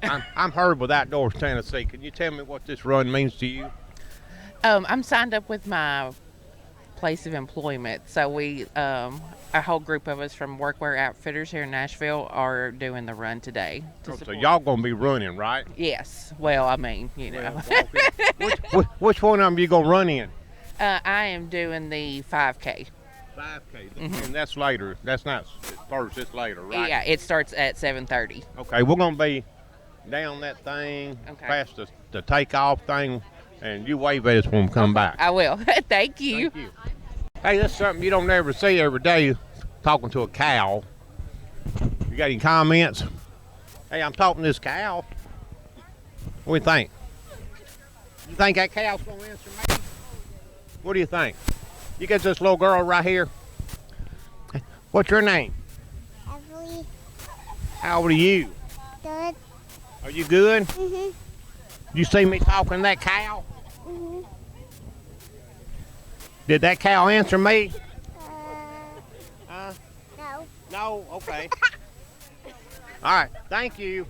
I'm Herb with Outdoors Tennessee. Can you tell me what this run means to you? I'm signed up with my place of employment. So a whole group of us from Workwear Outfitters here in Nashville are doing the run today. So y'all gonna be running, right? Yes. Well, I mean, you know. Which one of them you gonna run in? I am doing the 5K. 5K, and that's later. That's not first. It's later, right? Yeah, it starts at 7:30. Okay, we're gonna be down that thing, past the takeoff thing, and you wave at us when we come back. I will. Thank you. Thank you. Hey, that's something you don't ever see every day, talking to a cow. You got any comments? Hey, I'm talking to this cow. What do you think? You think that cow's going to answer me? What do you think? You got this little girl right here. What's your name? Emily. How old are you? Good. Are you good? Mhm. You see me talking to that cow? Mhm. Did that cow answer me? No. No? Okay. All right. Thank you.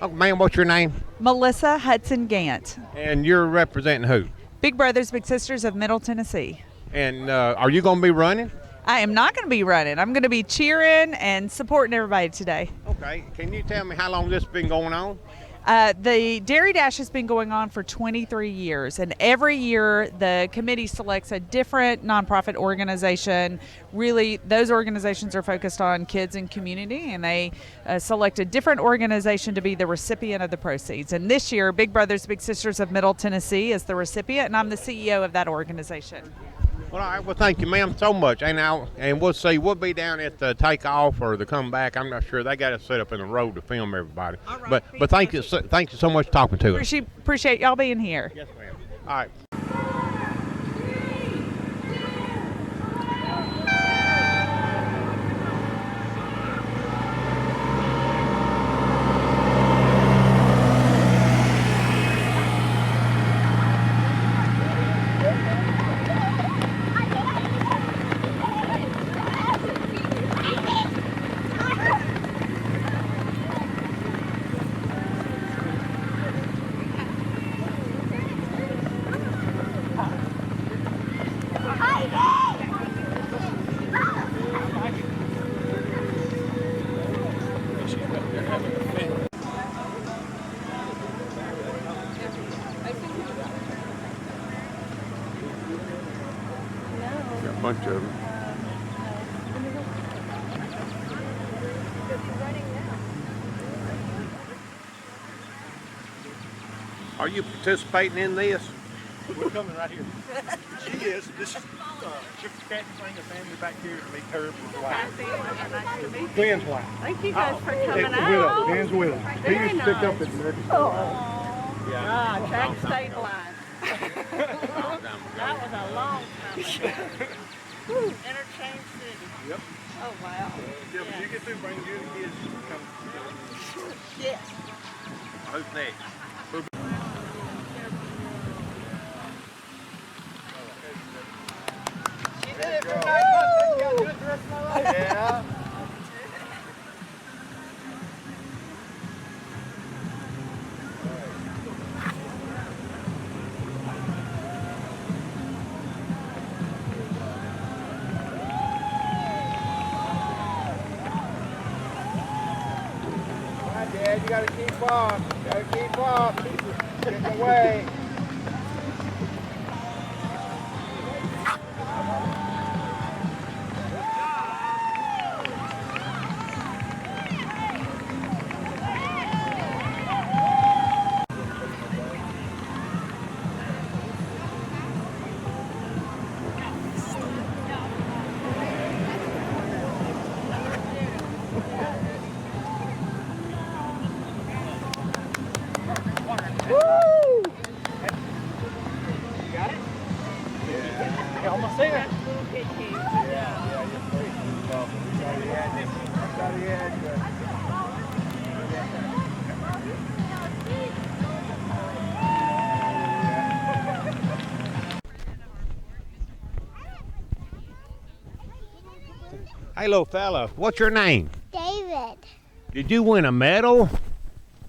Oh, ma'am, what's your name? Melissa Hudson Gant. And you're representing who? Big Brothers Big Sisters of Middle Tennessee. And are you going to be running? I am not going to be running. I'm going to be cheering and supporting everybody today. Okay. Can you tell me how long this has been going on? The Dairy Dash has been going on for 23 years, and every year the committee selects a different nonprofit organization. Really, those organizations are focused on kids and community, and they select a different organization to be the recipient of the proceeds. And this year, Big Brothers Big Sisters of Middle Tennessee is the recipient, and I'm the CEO of that organization. Well, all right. Well, thank you, ma'am, so much. And we'll see. We'll be down at the takeoff or the comeback. I'm not sure. They got us set up in the road to film everybody. All right. But thank you so much for talking to us. Appreciate y'all being here. Yes, ma'am. All right. Got a bunch of them. Are you participating in this? We're coming right here. She is. This is Chip Cat bring a family back here to meet her wife. Glenn's wife. Thank you guys for coming It's out. Glenn's widow. He used to pick up at the American Ah, track state line. That was a long time ago. Interchange City. Yep. Oh, wow. Yeah, but you get through bringing you the kids. Come. Yes. Who's next? She did it for 9 months. Yeah. Dad, you gotta keep up. You gotta keep up. Getting away. Almost there. Hey, little fella, what's your name? David. Did you win a medal?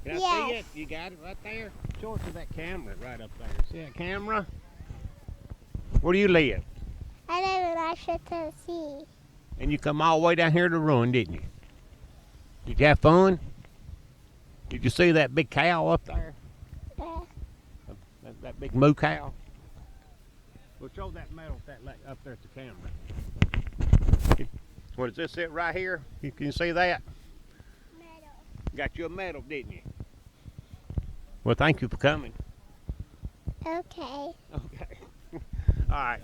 Can I see Yes. it? You got it right there? Show it to that camera right up there. See that camera? Where do you live? I live in Nashville, Tennessee. And you come all the way down here to run, didn't you? Did you have fun? Did you see that big cow up there? Yeah. That big moo cow? Well, show that medal up there at the camera. What does this it right here? Can you see that? Medal. Got you a medal, didn't you? Well, thank you for coming. Okay. Okay. All right.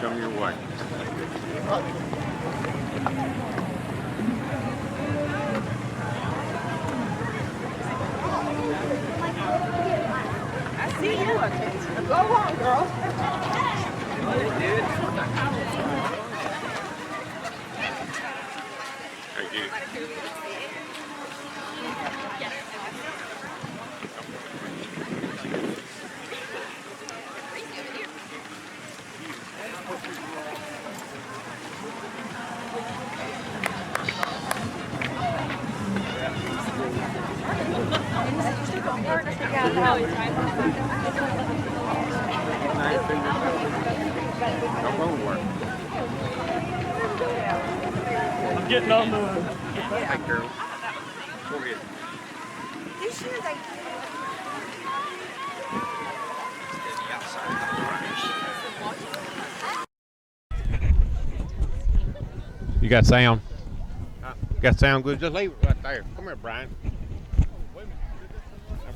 Come your way. I see you. Go on, girl. Thank you. Come on, work. I'm getting on the. Hey, girl. Go ahead. You got sound? Got sound good? Just leave it right there. Come here, Brian.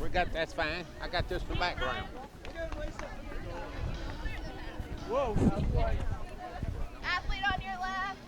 We got that's fine. I got this in the background. Whoa. Athlete on your left.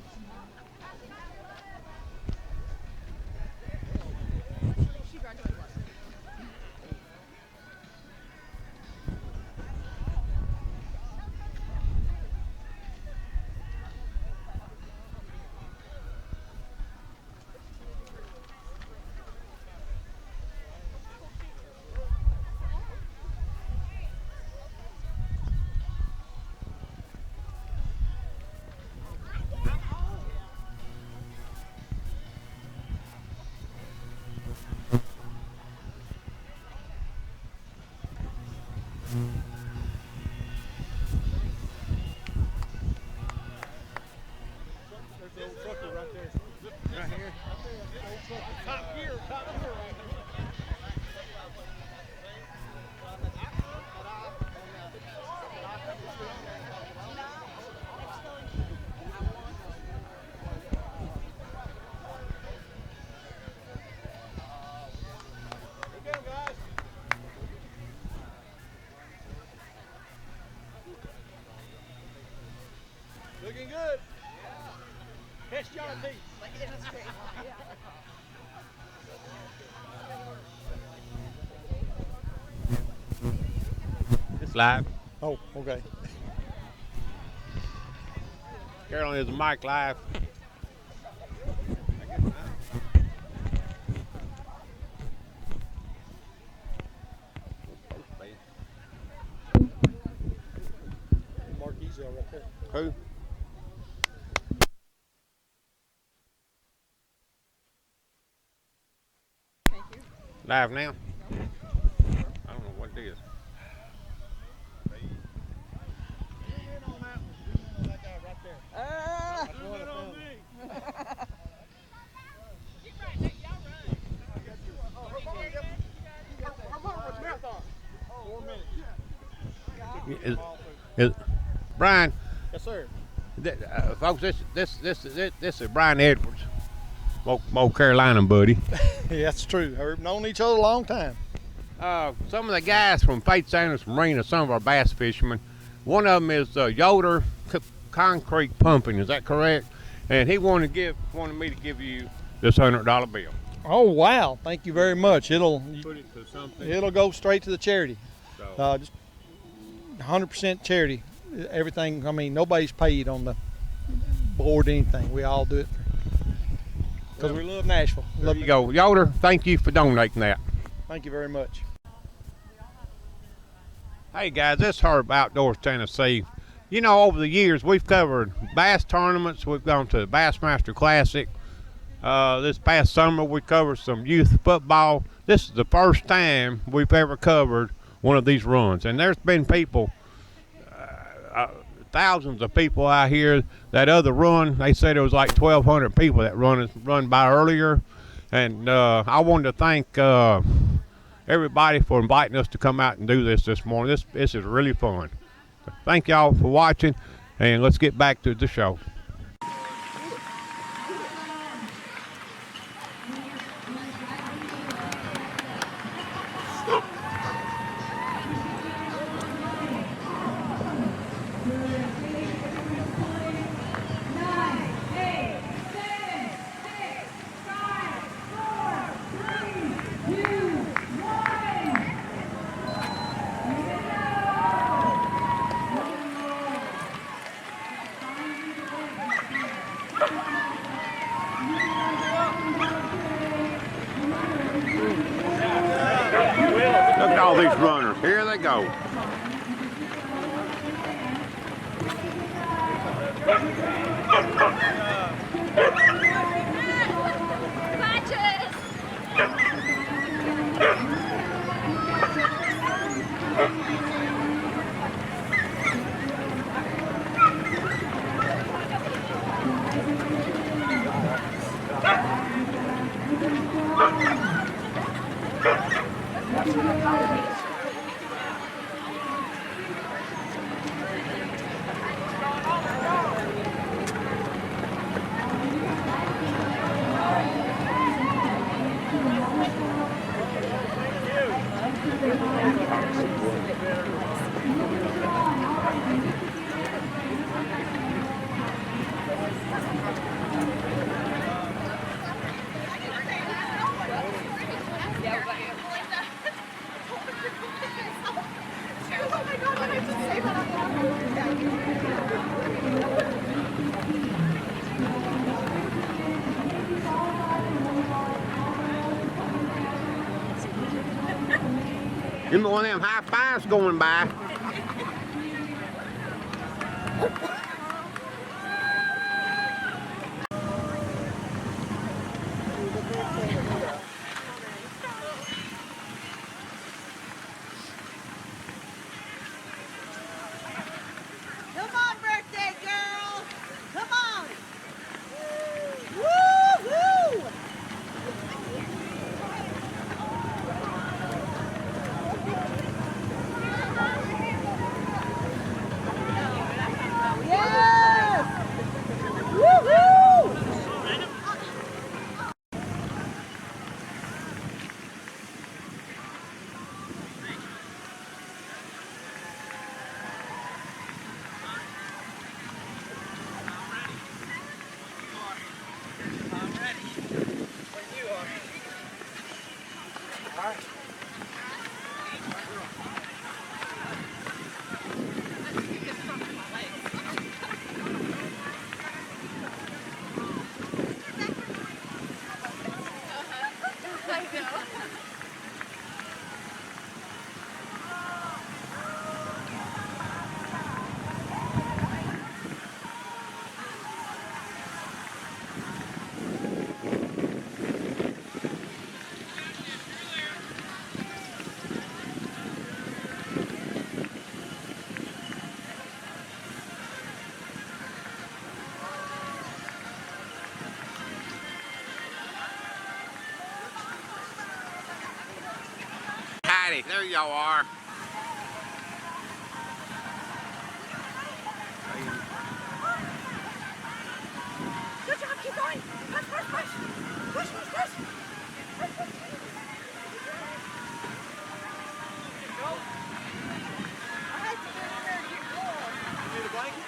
There's the old trucker right there. Right here. Top gear right there. Looking good. Catch your teeth. It's live. Oh, okay. Carolyn is a mic live. Mark Ezel right there. Who? Live now? I don't know what it is. Brian, Yes, sir. folks, this is Brian Edwards, old Carolina buddy. Yeah, that's true. We've known each other a long time. Some of the guys from Faith Sanders Marina, some of our bass fishermen. One of them is Yoder Concrete Pumping. Is that correct? and he wanted me to give you this $100 bill. Oh wow! Thank you very much. It'll Put it to something. it'll go straight to the charity. So, Just 100% charity. Everything. I mean, nobody's paid on the board anything. We all do it because we love Nashville. there you go. Yoder, thank you for donating that. Thank you very much. Hey guys, this is Herb Outdoors Tennessee. You know, over the years we've covered bass tournaments. We've gone to the Bassmaster Classic. This past summer we covered some youth football. This is the first time we've ever covered one of these runs, and there's been people, thousands of people out here. That other run, they said it was like 1,200 people that run by earlier, and I wanted to thank everybody for inviting us to come out and do this morning. This is really fun. Thank y'all for watching, and let's get back to the show. Look at all these runners. Here they go. Give me one of them high fives going by. Come on, birthday girl. Come on. Woo-hoo! Yes! Woo-hoo! Howdy, there y'all are. Good job, keep going. Push, push, push. Push, push, push. Push, push. Go. All right, so you're here. Need a blanket?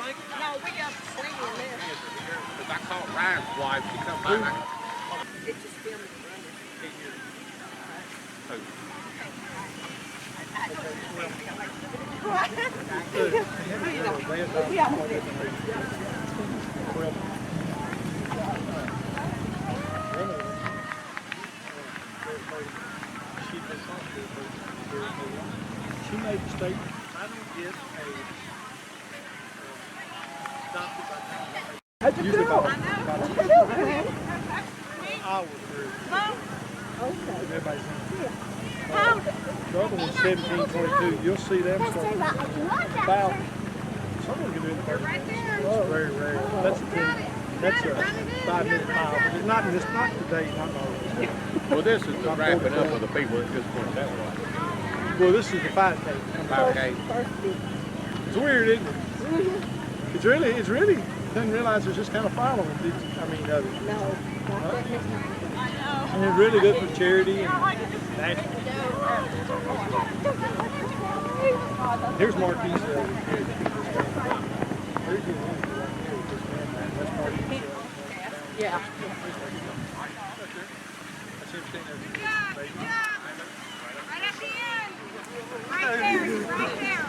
No, we got swinging there. Because I caught Ryan's wife to come by. It's just filming. She made the statement, I don't get how'd you do? I was through. Everybody's the other one's 1722. You'll see them start about. Someone can do it in 30 minutes. It's very rare. That's a 5-minute mile. But it's not today, not always. Well, this is the wrapping up of the people that just went that way. Well, this is the 5K. Okay. It's weird, isn't it? It's really doesn't realize it's just kind of following. No, And it's really good for charity. Here's Marquise. yeah. Right at the end. Right there. Right there.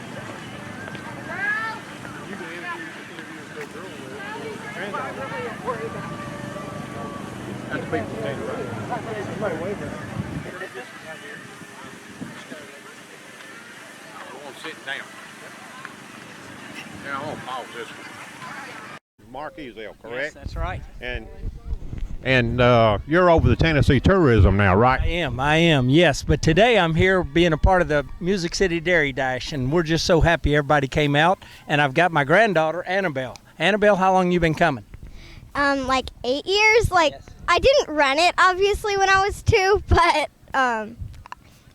That's the people standing right. Somebody wave at I want to sit down. Now I want to pause this one. Mark Ezel, correct? Yes, that's right. And you're over the Tennessee tourism now, right? I am, yes. But today I'm here being a part of the Music City Dairy Dash, and we're just so happy everybody came out. And I've got my granddaughter, Annabelle. Annabelle, how long you been coming? Like 8 years. Like, Yes. I didn't run it, obviously, when I was 2, but,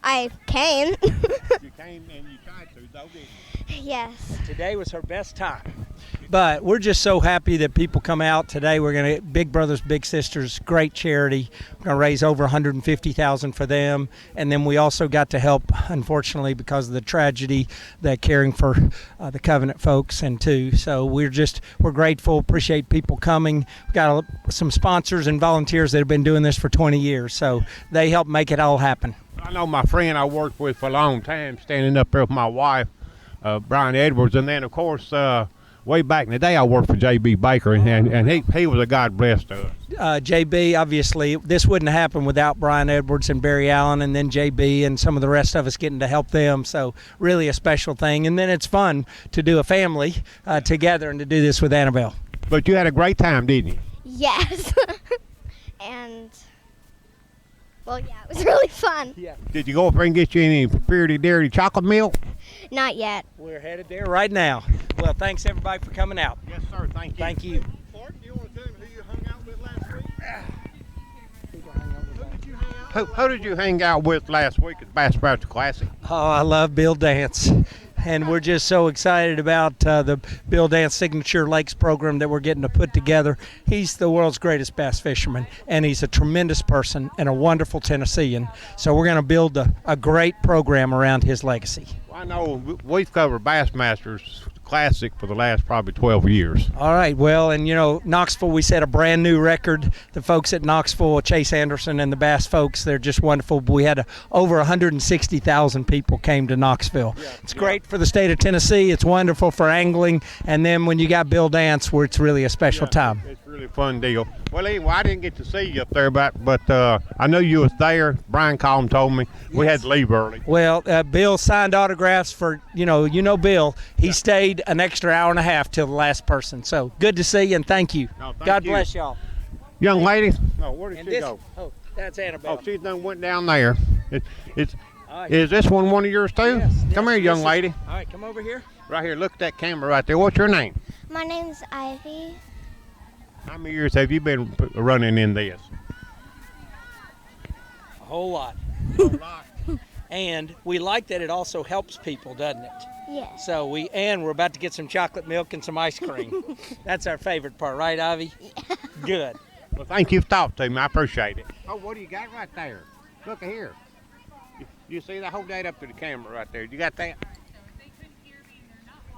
I came. You came and you tried to, though, didn't you? Yes. Today was her best time. But we're just so happy that people come out today. We're going to Big Brothers Big Sisters, great charity. We're going to raise over $150,000 for them, and then we also got to help, unfortunately, because of the tragedy, that caring for the Covenant folks and too. So we're grateful, appreciate people coming. We've got some sponsors and volunteers that have been doing this for 20 years, so they help make it all happen. I know my friend I worked with for a long time, standing up there with my wife, Brian Edwards, and then of course. Way back in the day, I worked for J.B. Baker, and he was a God bless to us. J.B., obviously, this wouldn't happen without Brian Edwards and Barry Allen, and then J.B. and some of the rest of us getting to help them. So really a special thing. And then it's fun to do a family together and to do this with Annabelle. But you had a great time, didn't you? Yes. And, well, yeah, it was really fun. Yeah. Did you go up there and get you any Purity Dairy chocolate milk? Not yet. We're headed there right now. Well, thanks everybody for coming out. Yes, sir. Thank you. Thank you. Clark, do you want to tell him who you hung out with last week? Who did you hang out with last week at the Bass Pro Classic? Oh, I love Bill Dance. And we're just so excited about the Bill Dance Signature Lakes program that we're getting to put together. He's the world's greatest bass fisherman, and he's a tremendous person and a wonderful Tennessean. So we're going to build a great program around his legacy. Well, I know we've covered Bassmasters Classic for the last probably 12 years. All right, well, and you know, Knoxville, we set a brand new record. The folks at Knoxville, Chase Anderson and the Bass folks, they're just wonderful. We had over 160,000 people came to Knoxville. Yeah, it's great for the state of Tennessee. It's wonderful for angling. And then when you got Bill Dance, where it's really a special time. It's really a fun deal. Well, anyway, I didn't get to see you up there, but I know you was there. Brian Collin told me. We had to leave early. Well, Bill signed autographs for, you know Bill. He stayed an extra hour and a half till the last person. So good to see you, and thank you. No, thank God you. bless y'all. Young lady. Oh, where did she go? Oh, that's Annabelle. Oh, she done went down there. It's All right. Is this one of yours too? Yes, Come here, young lady. All right, come over here. Right here, look at that camera right there. What's your name? My name's Ivy. How many years have you been running in this? A whole lot. And we like that it also helps people, doesn't it? Yes. So we're about to get some chocolate milk and some ice cream. That's our favorite part, right, Ivy? Yeah. Good. Well, thank you for talking to me. I appreciate it. Oh, what do you got right there? Look at here. You see that? Hold that up to the camera right there. You got that?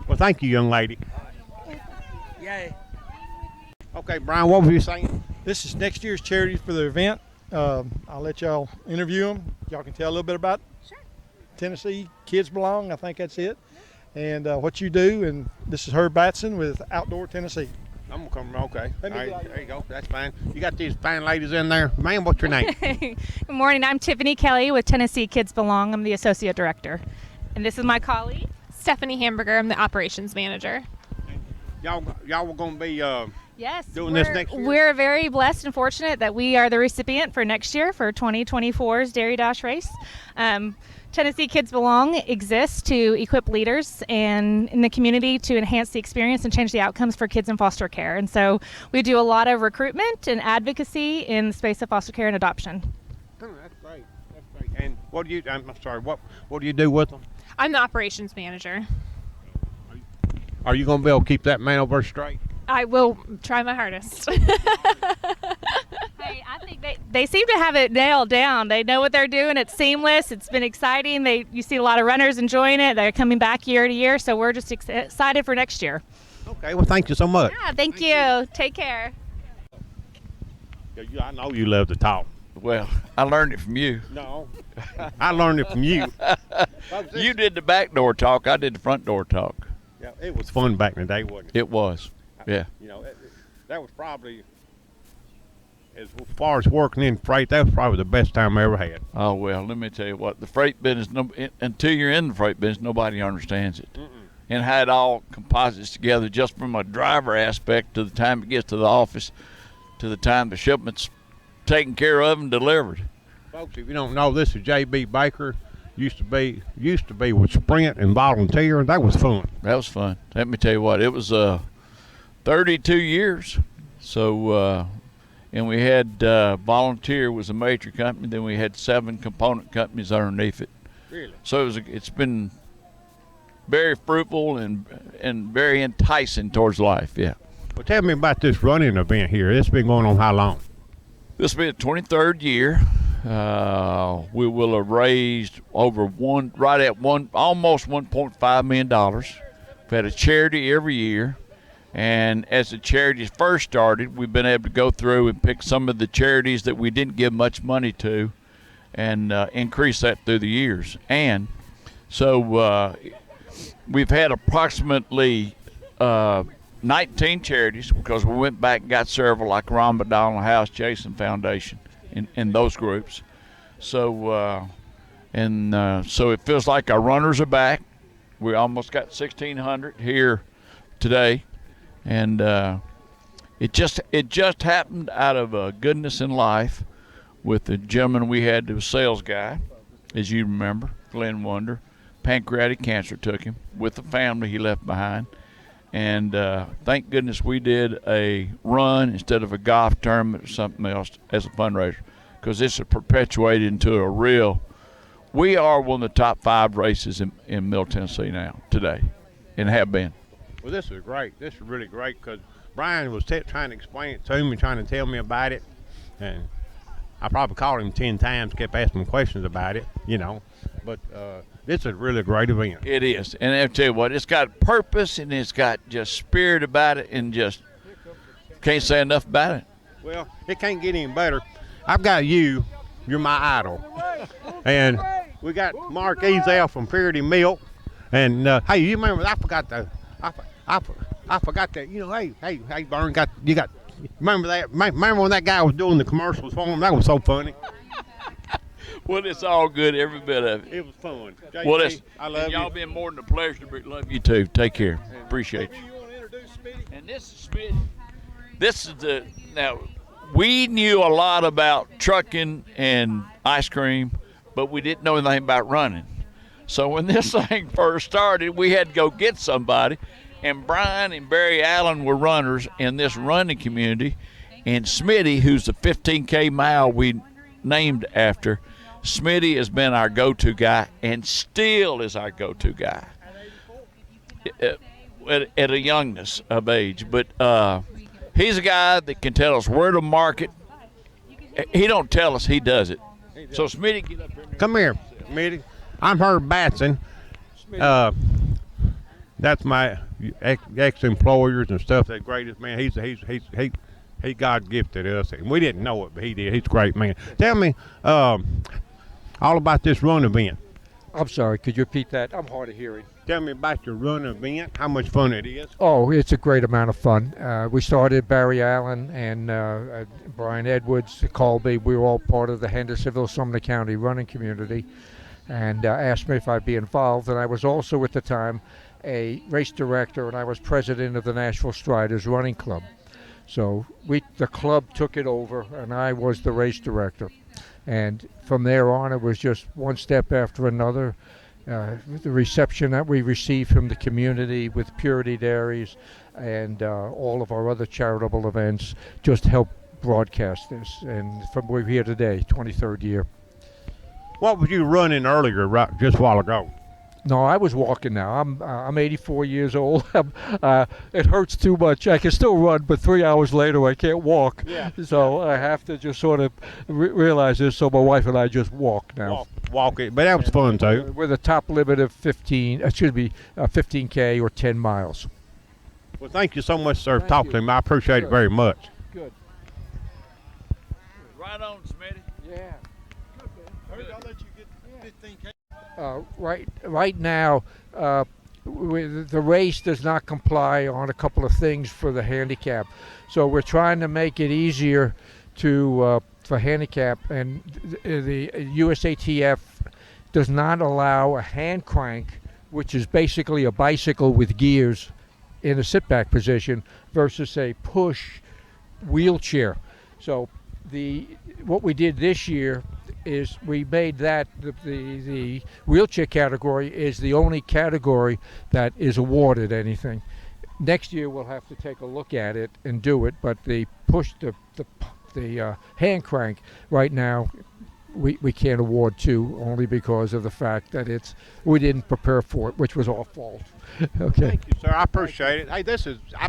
Well, thank you, young lady. Yay. Okay, Brian, what were you saying? This is next year's charity for the event. I'll let y'all interview them. Y'all can tell a little bit about Tennessee Kids Belong. I think that's it. And what you do. And this is Herb Batson with Outdoor Tennessee. I'm gonna come. Okay. Let me All get right, out there you go. That's fine. You got these fine ladies in there. Ma'am, what's your name? Good morning. I'm Tiffany Kelly with Tennessee Kids Belong. I'm the associate director. And this is my colleague, Stephanie Hamburger. I'm the operations manager. Y'all were gonna be yes, doing this next year? We're very blessed and fortunate that we are the recipient for next year for 2024's Dairy Dash race. Tennessee Kids Belong exists to equip leaders and in the community to enhance the experience and change the outcomes for kids in foster care. And so we do a lot of recruitment and advocacy in the space of foster care and adoption. Oh, that's great. That's great. And what do you? I'm sorry. What do you do with them? I'm the operations manager. Are you gonna be able to keep that man over straight? I will try my hardest. Hey, I think they seem to have it nailed down. They know what they're doing. It's seamless. It's been exciting. You see a lot of runners enjoying it. They're coming back year to year, so we're just excited for next year. Okay. Well, thank you so much. Yeah, thank you. Take care. I know you love to talk. Well, I learned it from you. No, I learned it from you. You did the back door talk. I did the front door talk. Yeah, it was fun back in the day, wasn't it? It was. Yeah. You know, that was probably, as far as working in freight, that was probably the best time I ever had. Oh, well, let me tell you what. The freight business, until you're in the freight business, nobody understands it. And how it all composites together just from a driver aspect to the time it gets to the office to the time the shipment's taken care of and delivered. Folks, if you don't know, this is J.B. Baker. Used to be with Sprint and Volunteer, and that was fun. That was fun. Let me tell you what, it was 32 years. So, and we had Volunteer was a major company. Then we had 7 component companies underneath it. Really? So it's been very fruitful and very enticing towards life. Yeah. Well, tell me about this running event here. It's been going on how long? This will be the 23rd year. We will have raised almost $1.5 million. We've had a charity every year, and as the charities first started, we've been able to go through and pick some of the charities that we didn't give much money to, and increase that through the years. And so we've had approximately 19 charities, because we went back and got several, like Ron McDonald House, Jason Foundation, in those groups. So so it feels like our runners are back. We almost got 1,600 here today, and it just happened out of goodness in life with the gentleman we had, the sales guy, as you remember, Glenn Wonder. Pancreatic cancer took him with the family he left behind. And thank goodness we did a run instead of a golf tournament or something else as a fundraiser, because this is perpetuated into a real. We are one of the top 5 races in Middle Tennessee now, today, and have been. Well, this is great. This is really great, because Brian was trying to explain it to me, trying to tell me about it. And I probably called him 10 times, kept asking him questions about it, you know. But this is a really great event. It is. And I'll tell you what, it's got purpose and it's got just spirit about it, and just can't say enough about it. Well, it can't get any better. I've got you. You're my idol. And we got Mark Ezel from Purity Milk. And, hey, you remember, I forgot that, you know, hey, Vern, remember that? Remember when that guy was doing the commercials for him? That was so funny. Well, it's all good, every bit of it. It was fun. JP, well, I love y'all you. been more than a pleasure. Love you too. Take care. Appreciate you. And this is Smitty. This is now, we knew a lot about trucking and ice cream, but we didn't know anything about running. So when this thing first started, we had to go get somebody. And Brian and Barry Allen were runners in this running community. And Smitty, who's the 15K mile we named after, Smitty has been our go-to guy and still is our go-to guy at a youngness of age. But he's a guy that can tell us where to market. He don't tell us, he does it. So Smitty, get up here. Come here, Smitty. I'm Herb Batson. That's my ex-employers and stuff. That greatest man. He God gifted us, and we didn't know it, but he did. He's a great man. Tell me all about this run event. I'm sorry, could you repeat that? I'm hard of hearing. Tell me about your run event, how much fun it is. Oh, it's a great amount of fun. We started, Barry Allen and Brian Edwards, Colby. We were all part of the Hendersonville, Sumner County running community, and asked me if I'd be involved. And I was also at the time a race director, and I was president of the Nashville Striders Running Club. So the club took it over, and I was the race director. And from there on, it was just one step after another. The reception that we received from the community with Purity Dairies and all of our other charitable events just helped broadcast this. And we're here today, 23rd year. What was you running earlier, right, just a while ago? No, I was walking now. I'm 84 years old. It hurts too much. I can still run, but 3 hours later I can't walk. Yeah. So I have to just sort of realize this. So my wife and I just walk now. Walk it, but that was fun too. With a top limit of 15K or 10 miles. Well, thank you so much, sir, for talking to me. I appreciate it very much. Good. Right on, Smitty. Yeah. I'll let you get 15K. Right now, the race does not comply on a couple of things for the handicap, so we're trying to make it easier for handicap, and the USATF does not allow a hand crank, which is basically a bicycle with gears in a sit-back position, versus a push wheelchair. So what we did this year is we made that the wheelchair category is the only category that is awarded anything. Next year we'll have to take a look at it and do it, but the hand crank right now we can't award to, only because of the fact that we didn't prepare for it, which was our fault. Okay. Thank you, sir. I appreciate it. Hey,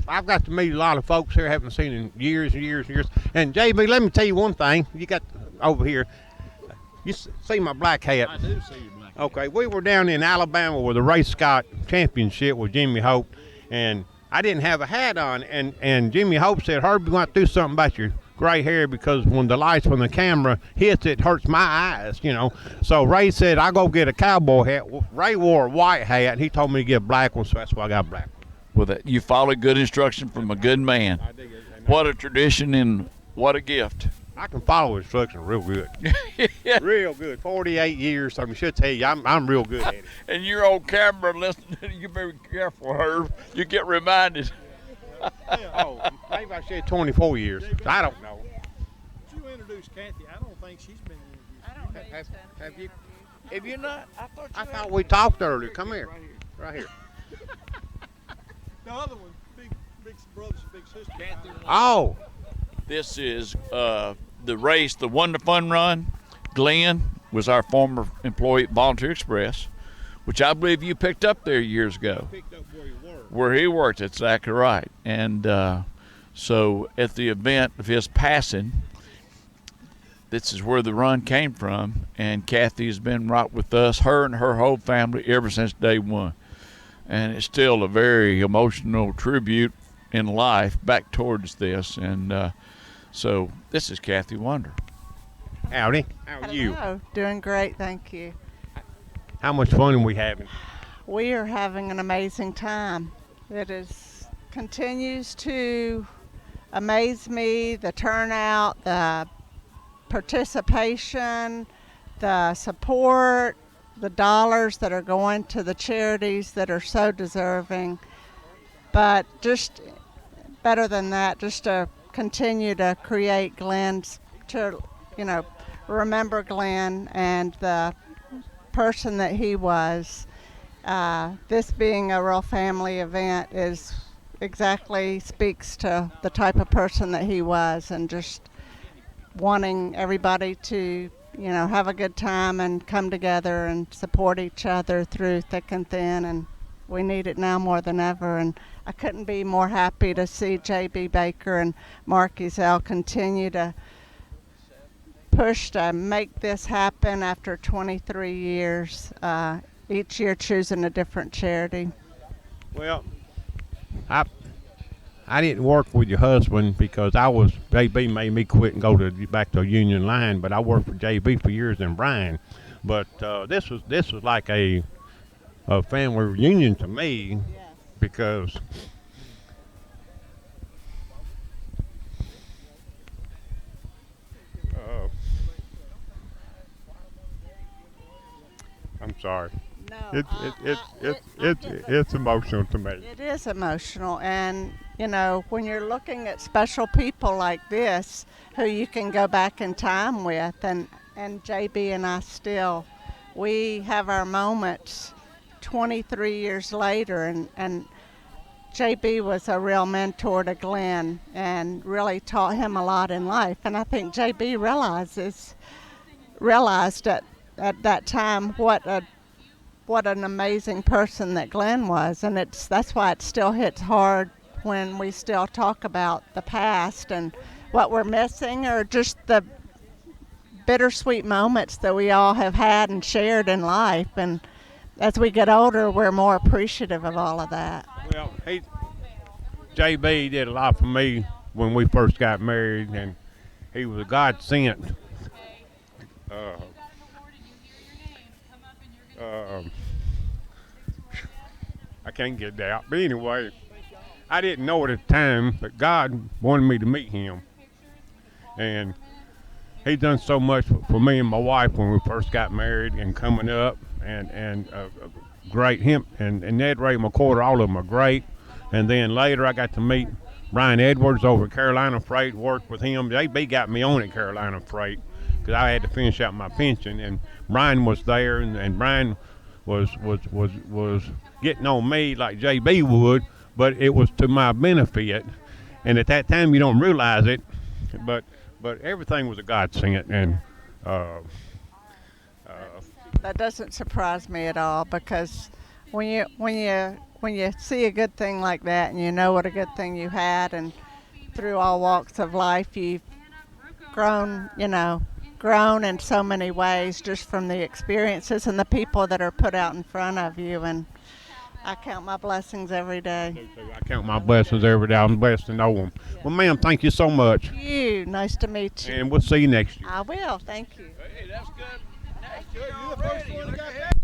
I've got to meet a lot of folks here I haven't seen in years and years and years. And JB, let me tell you one thing. You got over here. You see my black hat? I do see your black hat. Okay, we were down in Alabama with the Race Scott Championship with Jimmy Hope, and I didn't have a hat on, and Jimmy Hope said, Herb, you want to do something about your gray hair, because when the lights from the camera hits, it hurts my eyes, So Ray said, I'll go get a cowboy hat. Ray wore a white hat, and he told me to get a black one, so that's why I got a black one. Well, you followed good instruction from a good man. I did. What a tradition and what a gift. I can follow instructions real good. Yeah. Real good. 48 years, so I should tell you, I'm real good at it. And you're on camera listening. You better be careful, Herb. You get reminded. Oh, maybe I said 24 years. I don't know. Did you introduce Kathy? I don't think she's been introduced. I don't think so. Have you? If you're not, I thought we talked earlier. Come here. Right here. The other one, big brothers and big sisters. Kathy. Oh. This is the race, the Wonder Fun Run. Glenn was our former employee at Volunteer Express, which I believe you picked up there years ago. Picked up where you were. Where he worked, that's exactly right. And so at the event of his passing, this is where the run came from, and Kathy has been right with us, her and her whole family, ever since day one. And it's still a very emotional tribute in life back towards this. And so this is Kathy Wonder. Howdy. How are you? Hello. Doing great, thank you. How much fun are we having? We are having an amazing time. It continues to amaze me, the turnout, the participation, the support, the dollars that are going to the charities that are so deserving. But just better than that, just to continue to create Glenn's, to remember Glenn and the person that he was. This being a real family event speaks to the type of person that he was, and just wanting everybody to have a good time and come together and support each other through thick and thin, and we need it now more than ever. And I couldn't be more happy to see J.B. Baker and Mark Ezell continue to push to make this happen after 23 years, each year choosing a different charity. Well, I didn't work with your husband because JB made me quit and go back to a union line, but I worked for JB for years and Brian. But this was like a family reunion to me because I'm sorry. No, It's emotional to me. it is emotional, and you know, when you're looking at special people like this who you can go back in time with, and JB and I we have our moments 23 years later, and JB was a real mentor to Glenn and really taught him a lot in life, and I think JB realized at that time what an amazing person that Glenn was, and that's why it still hits hard when we still talk about the past and what we're missing, or just the bittersweet moments that we all have had and shared in life. And as we get older, we're more appreciative of all of that. Well, JB did a lot for me when we first got married, and he was a godsend. I can't get that out. But anyway, I didn't know it at the time, but God wanted me to meet him. And he done so much for me and my wife when we first got married and coming up, and great. Him and Ned Ray McCorder, all of them are great. And then later I got to meet Brian Edwards over at Carolina Freight, worked with him. JB got me on at Carolina Freight because I had to finish out my pension, and Brian was there, and Brian was getting on me like JB would, but it was to my benefit. And at that time you don't realize it, but everything was a godsend, and that doesn't surprise me at all, because when you see a good thing like that, and you know what a good thing you had, and through all walks of life you've grown in so many ways just from the experiences and the people that are put out in front of you. And I count my blessings every day. I count my blessings every day. I'm blessed to know them. Well, ma'am, thank you so much. Thank you. Nice to meet you. And we'll see you next year. I will. Thank you. Hey, that's good. You're the first one that got